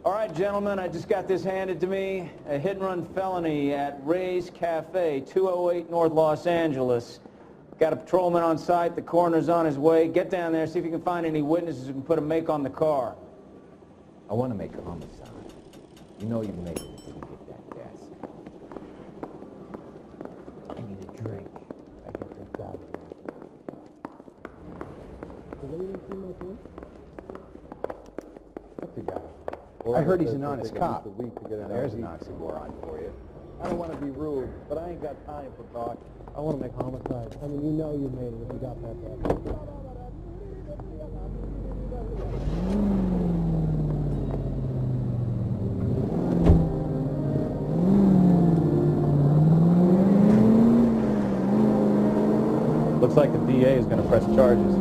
All right, gentlemen, I just got this handed to me. A hit-and-run felony at Ray's Cafe, 208 North Los Angeles. Got a patrolman on site. The coroner's on his way. Get down there, see if you can find any witnesses who can put a make on the car. I want to make a homicide. You know you made it if you get that gas. I need a drink. I get this out. What's the guy? I heard he's an honest cop. There's an oxymoron for you. I don't want to be rude, but I ain't got time for talk. I want to make homicide. I mean, you know you made it if you got that bad. Looks like the DA is going to press charges.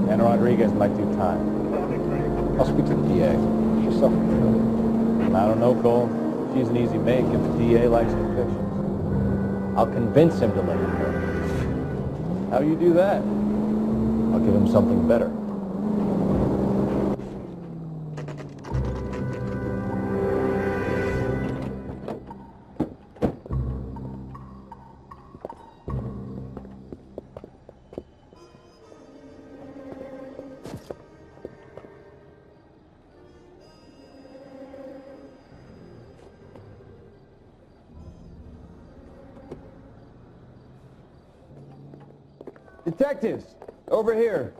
And Rodriguez might do time. I'll speak to the DA. She's suffering. I don't know, Cole. She's an easy make if the DA likes convictions. I'll convince him to let her go. How you do that? I'll give him something better. Detectives, over here.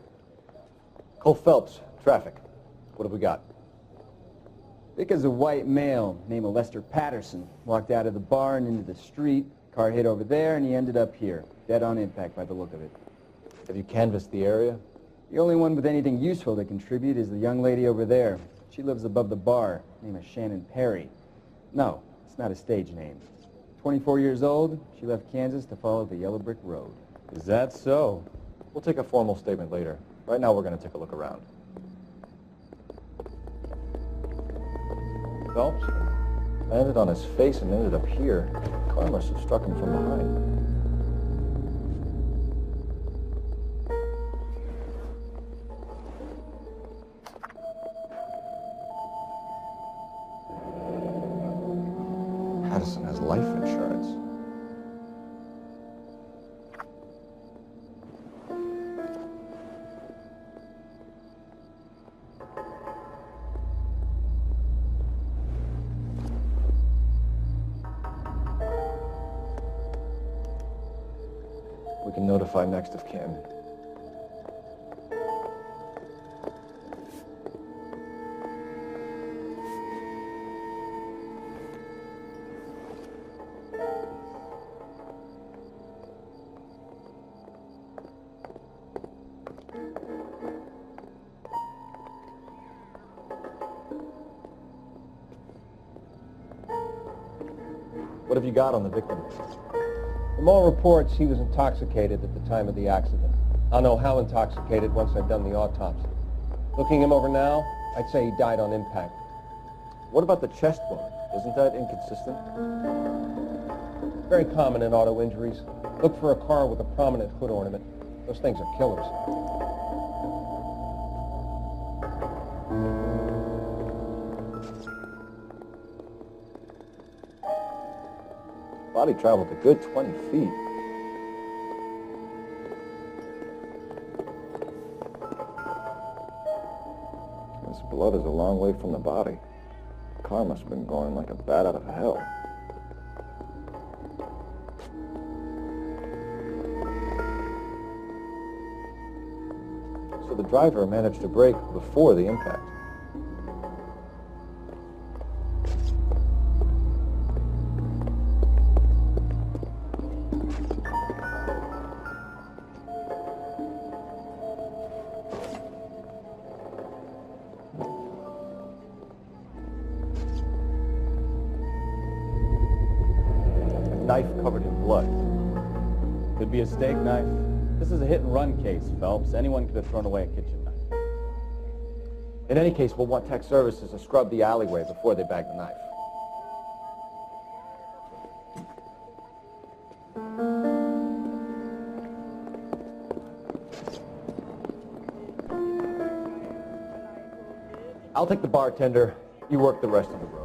Cole Phelps, traffic. What have we got? Because a white male named Lester Patterson walked out of the bar and into the street. Car hit over there, and he ended up here, dead on impact by the look of it. Have you canvassed the area? The only one with anything useful to contribute is the young lady over there. She lives above the bar. Name is Shannon Perry. No, it's not a stage name. 24 years old, she left Kansas to follow the yellow brick road. Is that so? We'll take a formal statement later. Right now, we're going to take a look around. Phelps landed on his face and ended up here. The car must have struck him from behind. Patterson has life insurance. We can notify next of kin. What have you got on the victim? From all reports, he was intoxicated at the time of the accident. I'll know how intoxicated once I've done the autopsy. Looking him over now, I'd say he died on impact. What about the chest wound? Isn't that inconsistent? Very common in auto injuries. Look for a car with a prominent hood ornament. Those things are killers. Body traveled a good 20 feet. This blood is a long way from the body. The car must have been going like a bat out of hell. So the driver managed to brake before the impact. knife covered in blood? Could be a steak knife. This is a hit-and-run case, Phelps. Anyone could have thrown away a kitchen knife. In any case, we'll want tech services to scrub the alleyway before they bag the knife. I'll take the bartender. You work the rest of the room.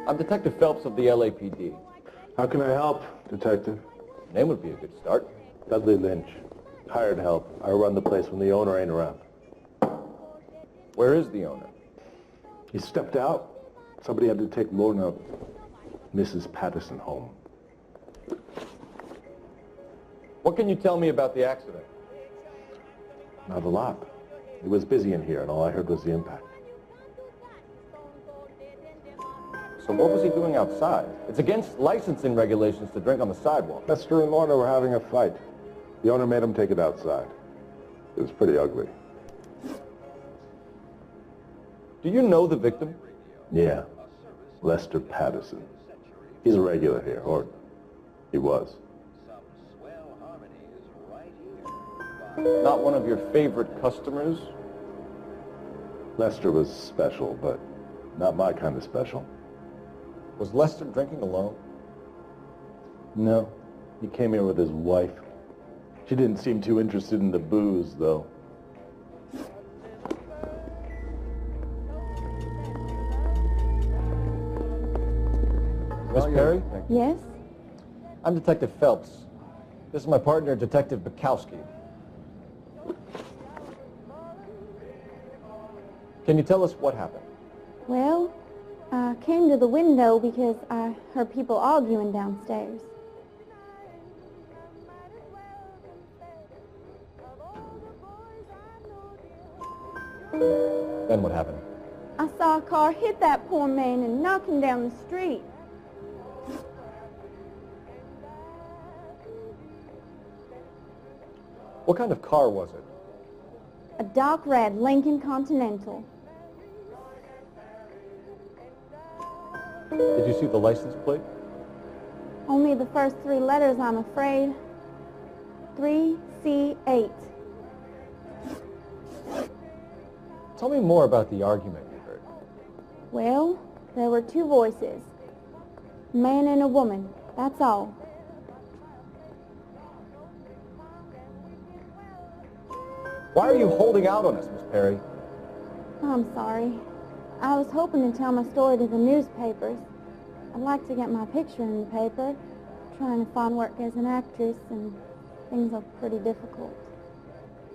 I'm Detective Phelps of the LAPD. How can I help, Detective? Name would be a good start. Dudley Lynch. Hired help. I run the place when the owner ain't around. Where is the owner? He stepped out. Somebody had to take Lorna, Mrs. Patterson, home. What can you tell me about the accident? Not a lot. It was busy in here, and all I heard was the impact. So what was he doing outside? It's against licensing regulations to drink on the sidewalk. Lester and Lorna were having a fight. The owner made him take it outside. It was pretty ugly. Do you know the victim? Yeah. Lester Patterson. He's a regular here, or he was. Not one of your favorite customers? Lester was special, but not my kind of special. Was Lester drinking alone? No. He came here with his wife. She didn't seem too interested in the booze, though. Miss Perry? Yes? I'm Detective Phelps. This is my partner, Detective Bukowski. Can you tell us what happened? Well, I came to the window because I heard people arguing downstairs. Then what happened? I saw a car hit that poor man and knock him down the street. What kind of car was it? A dark red Lincoln Continental. Did you see the license plate? Only the first three letters, I'm afraid. 3C8. Tell me more about the argument you heard. Well, there were two voices. A man and a woman, that's all. Why are you holding out on us, Miss Perry? I'm sorry. I was hoping to tell my story to the newspapers. I'd like to get my picture in the paper. Trying to find work as an actress, and things are pretty difficult.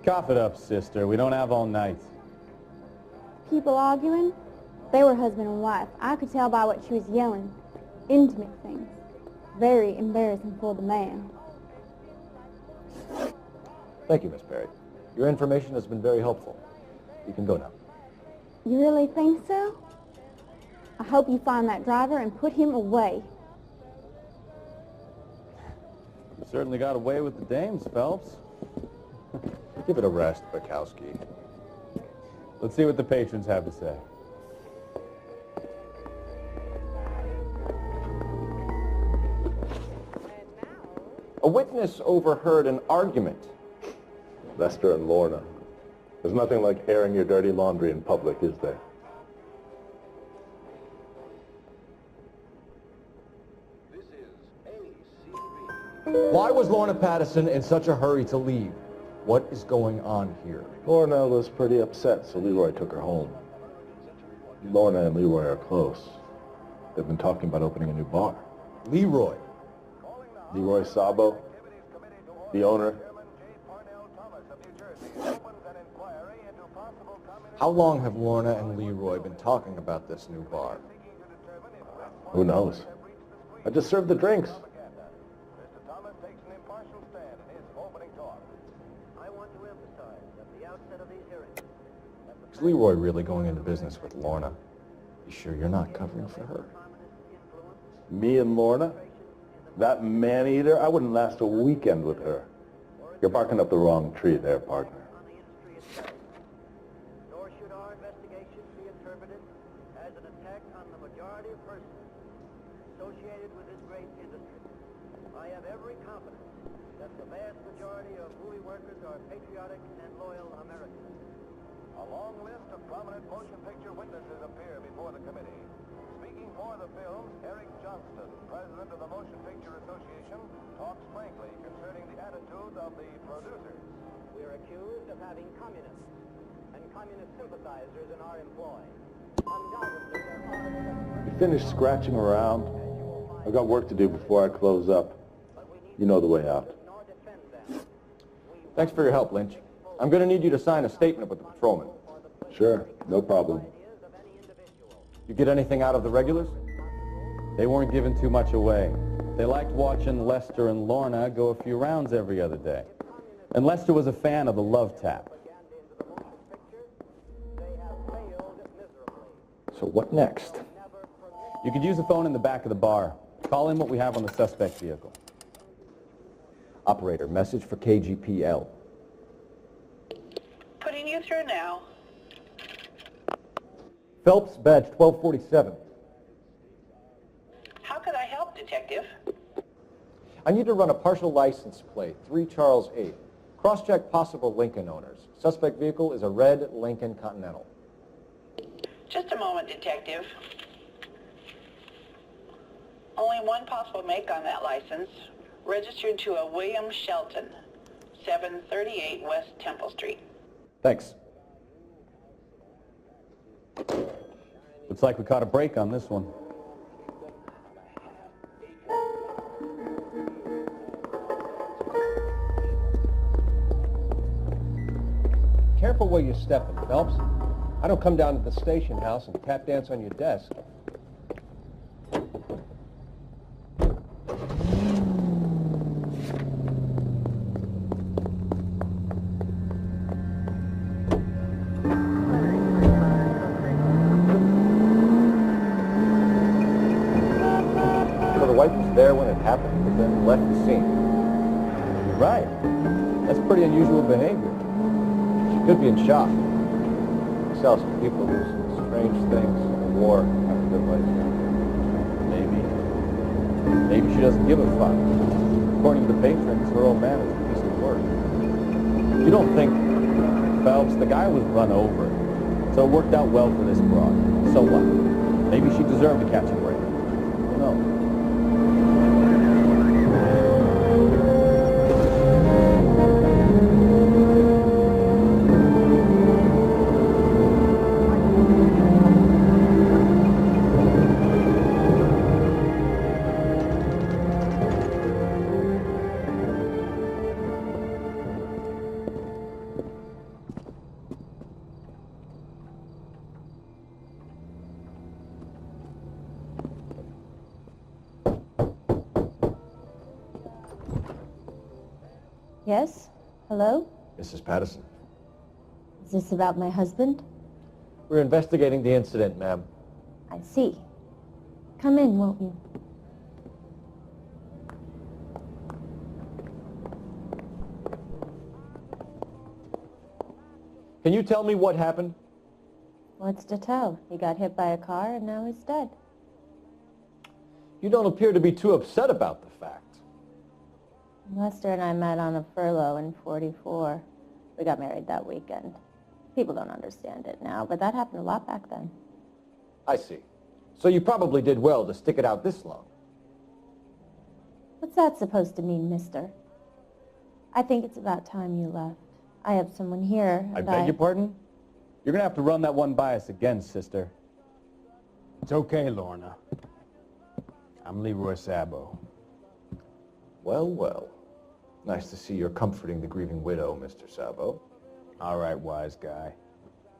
Cough it up, sister. We don't have all night. People arguing? They were husband and wife. I could tell by what she was yelling. Intimate things. Very embarrassing for the man. Thank you, Miss Perry. Your information has been very helpful. You can go now. You really think so? I hope you find that driver and put him away. You certainly got away with the dames, Phelps. Give it a rest, Bukowski. Let's see what the patrons have to say. A witness overheard an argument. Lester and Lorna. There's nothing like airing your dirty laundry in public, is there? Why was Lorna Patterson in such a hurry to leave? What is going on here? Lorna was pretty upset, so Leroy took her home. Lorna and Leroy are close. They've been talking about opening a new bar. Leroy. Leroy Sabo, the owner. How long have Lorna and Leroy been talking about this new bar? Who knows? I just served the drinks. Is Leroy really going into business with Lorna? You sure you're not covering for her? Me and Lorna? That man-eater, I wouldn't last a weekend with her. You're barking up the wrong tree there, partner. Nor should our investigation be interpreted as an attack on the majority of persons associated with this great industry. I have every confidence that the vast majority of movie workers are patriotic and loyal Americans. A long list of prominent motion picture witnesses appear before the committee. Speaking for the film, Eric Johnston, president of the Motion Picture Association, talks frankly concerning the attitude of the producers. We are accused of having communists and communist sympathizers in our employ. Undoubtedly, there are... You finished scratching around? I've got work to do before I close up. You know the way out. Thanks for your help, Lynch. I'm going to need you to sign a statement with the patrolman. Sure, no problem. You get anything out of the regulars? They weren't giving too much away. They liked watching Lester and Lorna go a few rounds every other day. And Lester was a fan of the love tap. So what next? You could use the phone in the back of the bar. Call in what we have on the suspect vehicle. Operator, message for KGPL. Putting you through now. Phelps, badge 1247. How could I help, Detective? I need to run a partial license plate, 3 Charles 8. Cross-check possible Lincoln owners. Suspect vehicle is a red Lincoln Continental. Just a moment, Detective. Only one possible make on that license. Registered to a William Shelton, 738 West Temple Street. Thanks. Looks like we caught a break on this one. Careful where you're stepping, Phelps. I don't come down to the station house and tap dance on your desk. So the wife was there when it happened, but then left the scene. You're right. That's pretty unusual behavior. She could be in shock. I saw some people do some strange things in the war after their wife died. Maybe she doesn't give a fuck. According to the patrons, her old man is a piece of work. You don't think, Phelps, the guy was run over. So it worked out well for this broad. So what? Maybe she deserved to catch a break. Who knows? Yes? Hello? Mrs. Patterson. Is this about my husband? We're investigating the incident, ma'am. I see. Come in, won't you? Can you tell me what happened? What's to tell? He got hit by a car and now he's dead. You don't appear to be too upset about the fact. Lester and I met on a furlough in '44. We got married that weekend. People don't understand it now, but that happened a lot back then. I see. So you probably did well to stick it out this long. What's that supposed to mean, mister? I think it's about time you left. I have someone here, I and beg your pardon? You're going to have to run that one by us again, sister. It's okay, Lorna. I'm Leroy Sabo. Well, well. Nice to see you're comforting the grieving widow, Mr. Sabo. All right, wise guy.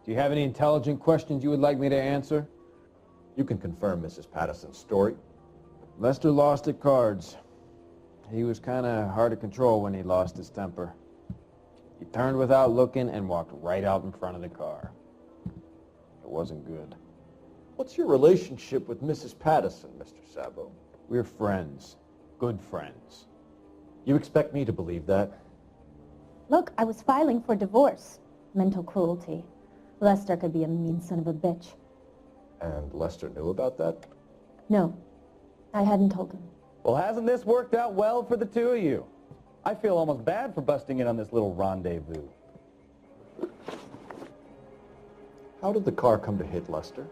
Do you have any intelligent questions you would like me to answer? You can confirm Mrs. Patterson's story. Lester lost at cards. He was kind of hard to control when he lost his temper. He turned without looking and walked right out in front of the car. It wasn't good. What's your relationship with Mrs. Patterson, Mr. Sabo? We're friends. good friends. You expect me to believe that? Look, I was filing for divorce. Mental cruelty. Lester could be a mean son of a bitch. And Lester knew about that? No, I hadn't told him. Well, hasn't this worked out well for the two of you? I feel almost bad for busting in on this little rendezvous. How did the car come to hit Lester?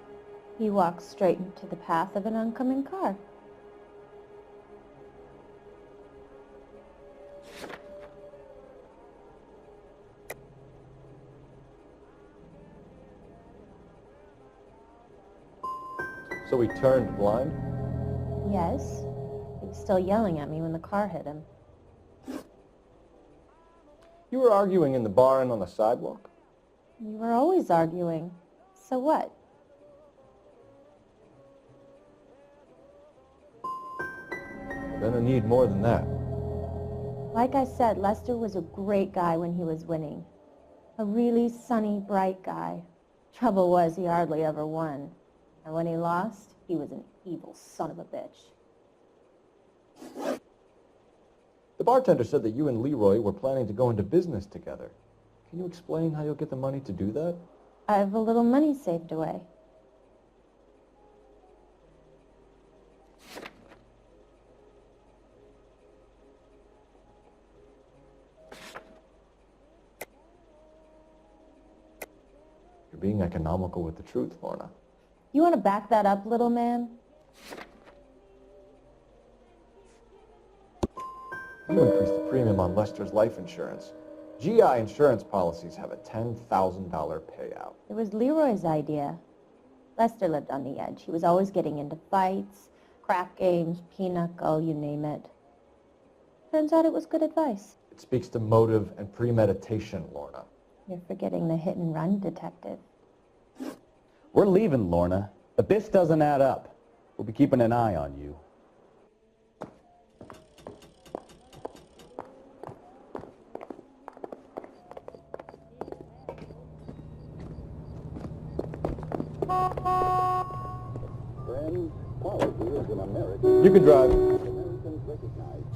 He walked straight into the path of an oncoming car. So he turned blind? Yes. He was still yelling at me when the car hit him. You were arguing in the bar and on the sidewalk? We were always arguing. So what? You're gonna need more than that. Like I said, Lester was a great guy when he was winning. A really sunny, bright guy. Trouble was, he hardly ever won. And when he lost, he was an evil son of a bitch. The bartender said that you and Leroy were planning to go into business together. Can you explain how you'll get the money to do that? I have a little money saved away. You're being economical with the truth, Lorna. You want to back that up, little man? You increased the premium on Lester's life insurance. GI insurance policies have a $10,000 payout. It was Leroy's idea. Lester lived on the edge. He was always getting into fights, crap games, pinochle, you name it. Turns out it was good advice. It speaks to motive and premeditation, Lorna. You're forgetting the hit and run detective. We're leaving, Lorna, but this doesn't add up. We'll be keeping an eye on you. You can drive.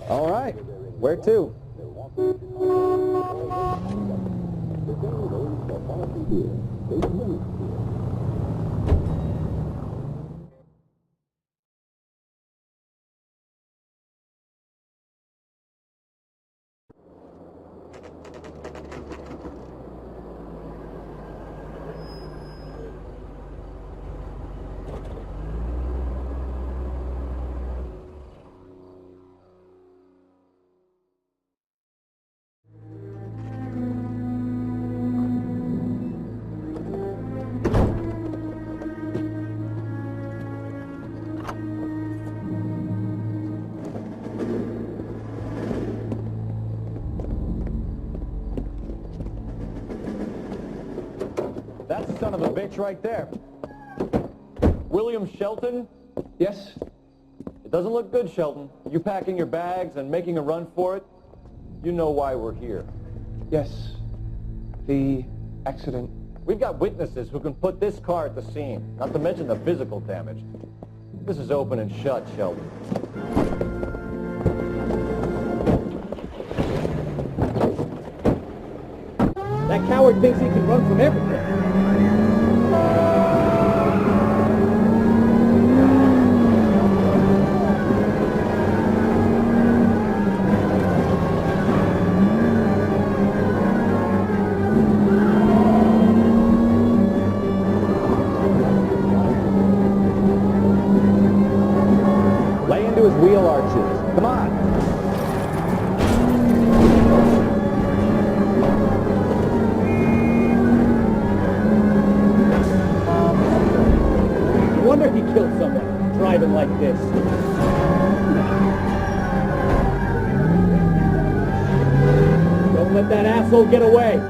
All right. Where to? That's the son of a bitch right there. William Shelton? Yes? It doesn't look good, Shelton. You packing your bags and making a run for it? You know why we're here. Yes. The accident. We've got witnesses who can put this car at the scene, not to mention the physical damage. This is open and shut, Shelton. That coward thinks he can run from everything. Lay into his wheel arches. Come on. Wonder he killed someone driving like this. Don't let that asshole get away.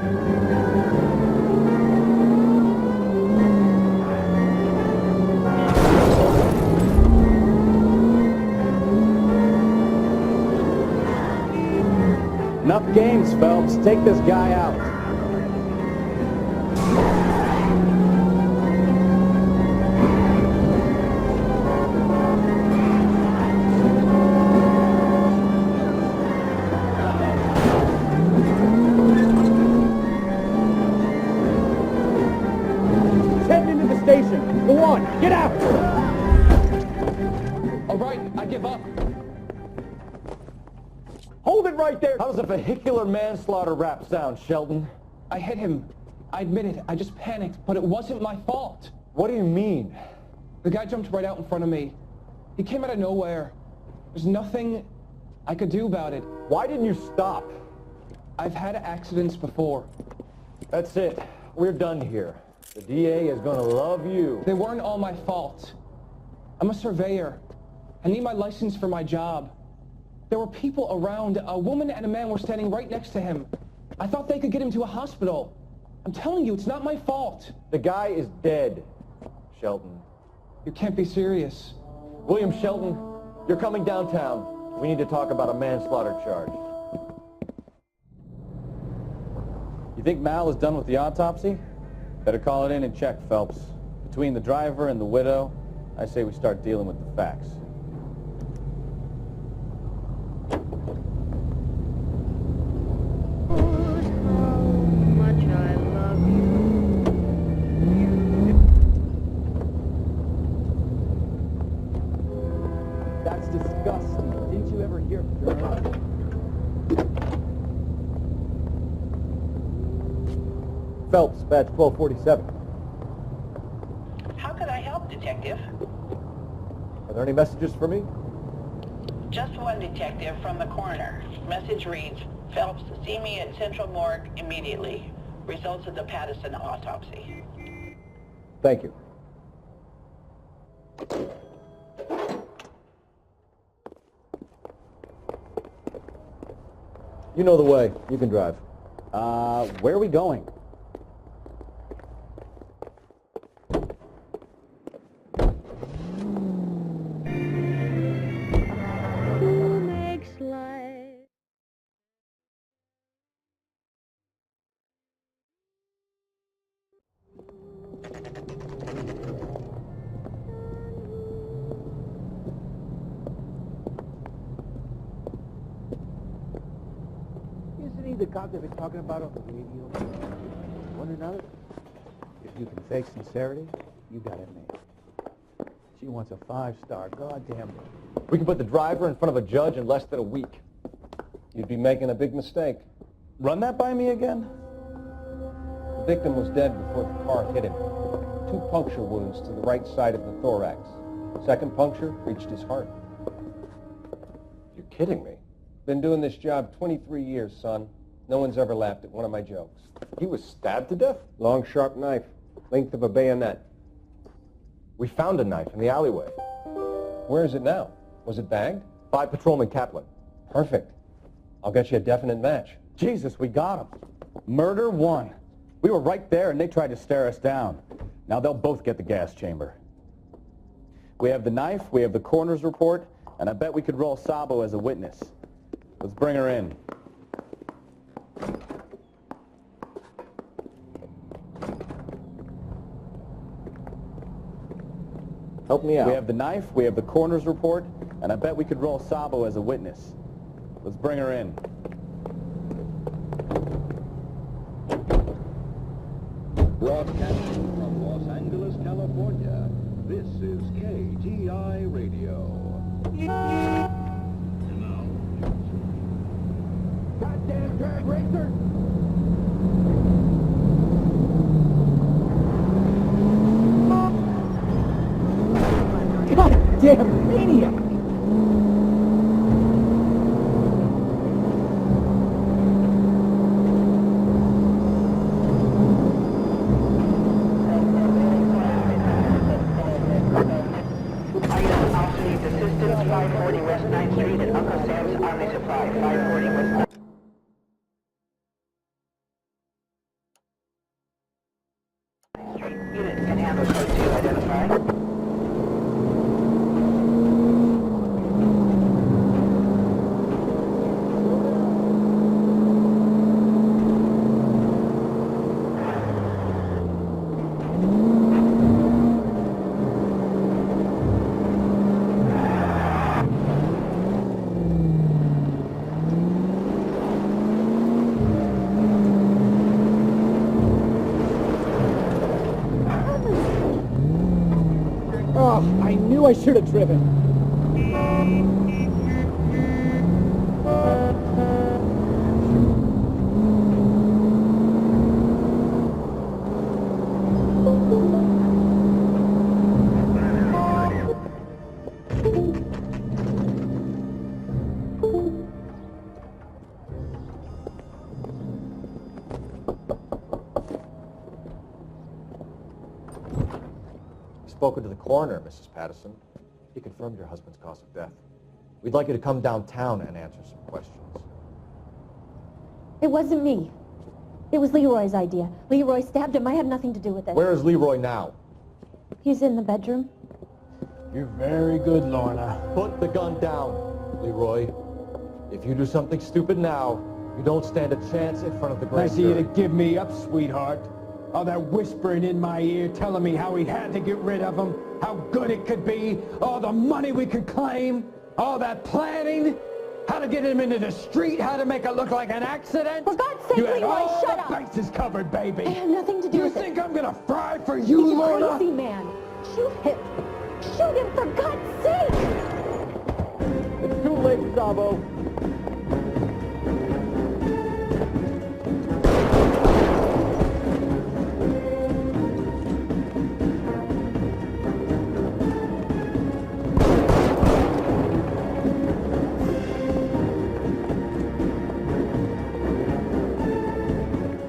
Enough games, Phelps. Take this guy out. right there. How does a vehicular manslaughter rap sound, Sheldon? I hit him. I admit it. I just panicked, but it wasn't my fault. What do you mean? The guy jumped right out in front of me. He came out of nowhere. There's nothing I could do about it. Why didn't you stop? I've had accidents before. That's it. We're done here. The DA is going to love you. They weren't all my fault. I'm a surveyor. I need my license for my job. There were people around. A woman and a man were standing right next to him. I thought they could get him to a hospital. I'm telling you, it's not my fault. The guy is dead, Sheldon. You can't be serious. William Sheldon, you're coming downtown. We need to talk about a manslaughter charge. You think Mal is done with the autopsy? Better call it in and check, Phelps. Between the driver and the widow, I say we start dealing with the facts. That's disgusting. Didn't you ever hear of journalism? Phelps, badge 1247. How could I help, Detective? Are there any messages for me? Just one, Detective, from the coroner. Message reads, Phelps, see me at Central Morgue immediately. Results of the Patterson autopsy. Thank you. You know the way. You can drive. Where are we going? Isn't he the cop they've been talking about on the radio? One another? If you can fake sincerity, you got it made. She wants a 5-star goddamn. We can put the driver in front of a judge in less than a week. You'd be making a big mistake. Run that by me again? The victim was dead before the car hit him. 2 puncture wounds to the right side of the thorax. Second puncture reached his heart. You're kidding me. Been doing this job 23 years, son. No one's ever laughed at one of my jokes. He was stabbed to death? Long, sharp knife. Length of a bayonet. We found a knife in the alleyway. Where is it now? Was it bagged? By Patrolman Kaplan. Perfect. I'll get you a definite match. Jesus, we got him. Murder 1. We were right there and they tried to stare us down. Now they'll both get the gas chamber. We have the knife, we have the coroner's report, and I bet we could roll Sabo as a witness. Let's bring her in. Help me out. We have the knife, we have the coroner's report, and I bet we could roll Sabo as a witness. Let's bring her in. Broadcasting from Los Angeles, California, this is KTI Radio. Goddamn drag racer! Goddamn maniac! Item also needs assistance, 540 West 9th Street at Uncle Sam's Army Supply, 540 West 9th. Unit can handle code 2, identify. Oh, I knew I should have driven. Spoken to the coroner, Mrs. Patterson. He confirmed your husband's cause of death. We'd like you to come downtown and answer some questions. It wasn't me. It was Leroy's idea. Leroy stabbed him. I had nothing to do with it. Where is Leroy now? He's in the bedroom. You're very good, Lorna. Put the gun down, Leroy. If you do something stupid now, you don't stand a chance in front of the grand Nice of you jury. to give me up, sweetheart. All that whispering in my ear telling me how we had to get rid of him, how good it could be, all the money we could claim, all that planning, how to get him into the street, how to make it look like an accident. For God's sake, you had Leroy, all shut the up. bases covered, baby. I had nothing to do You with think it. I'm gonna fry for you, He's a Lorna? crazy man. Shoot him. Shoot him, for God's sake. It's too late, Sabo.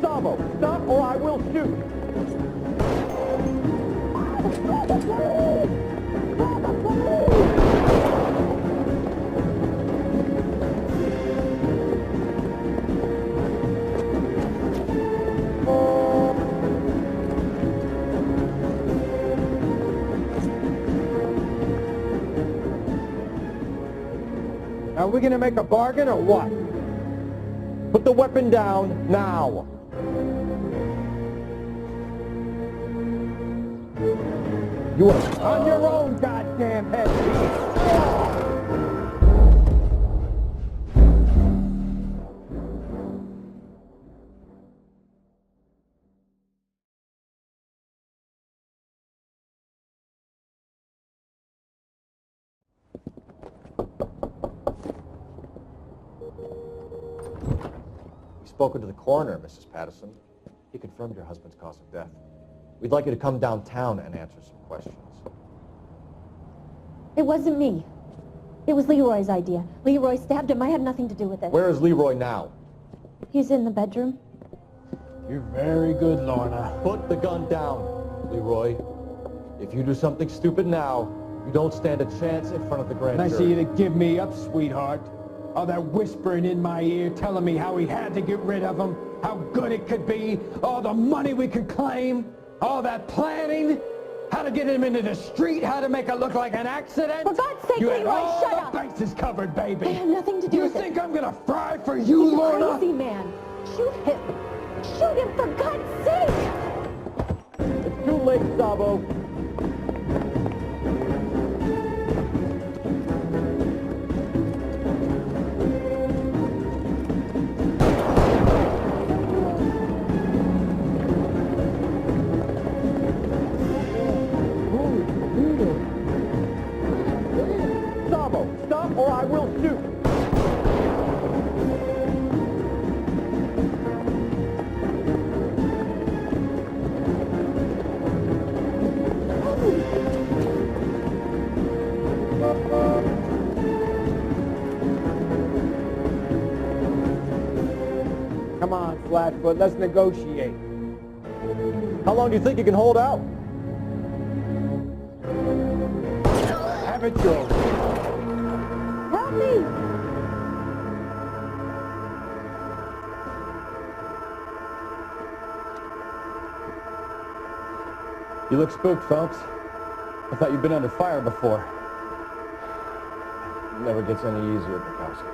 Sabo, stop or I will shoot. Are we gonna make a bargain or what? Put the weapon down now. You are on your own goddamn head. We've spoken to the coroner, Mrs. Patterson. He confirmed your husband's cause of death. We'd like you to come downtown and answer some questions. It wasn't me. It was Leroy's idea. Leroy stabbed him. I had nothing to do with it. Where is Leroy now? He's in the bedroom. You're very good, Lorna. Put the gun down, Leroy. If you do something stupid now, you don't stand a chance in front of the grand Nice of jury. you to give me up, sweetheart. All that whispering in my ear telling me how we had to get rid of him, how good it could be, all the money we could claim, all that planning, how to get him into the street, how to make it look like an accident. For God's sake, you had Leroy, all shut the up. bases covered, baby. I had nothing to do You with think it. I'm gonna fry for you, He's a Lorna? crazy man. Shoot him. Shoot him, for God's sake. It's too late, Sabo. Sabo, stop or I will shoot. Come on, Flatfoot, let's negotiate. How long do you think you can hold out? Have it your way. Help me. You look spooked, Phelps. I thought you'd been under fire before. It never gets any easier, Bukowski.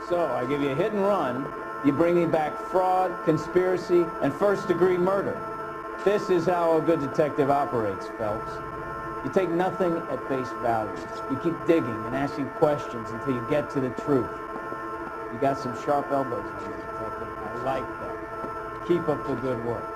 So, I give you a hit and run. You bring me back fraud, conspiracy, and first-degree murder. This is how a good detective operates, Phelps. You take nothing at face value. You keep digging and asking questions until you get to the truth. You got some sharp elbows on you, detective. I like that. Keep up the good work.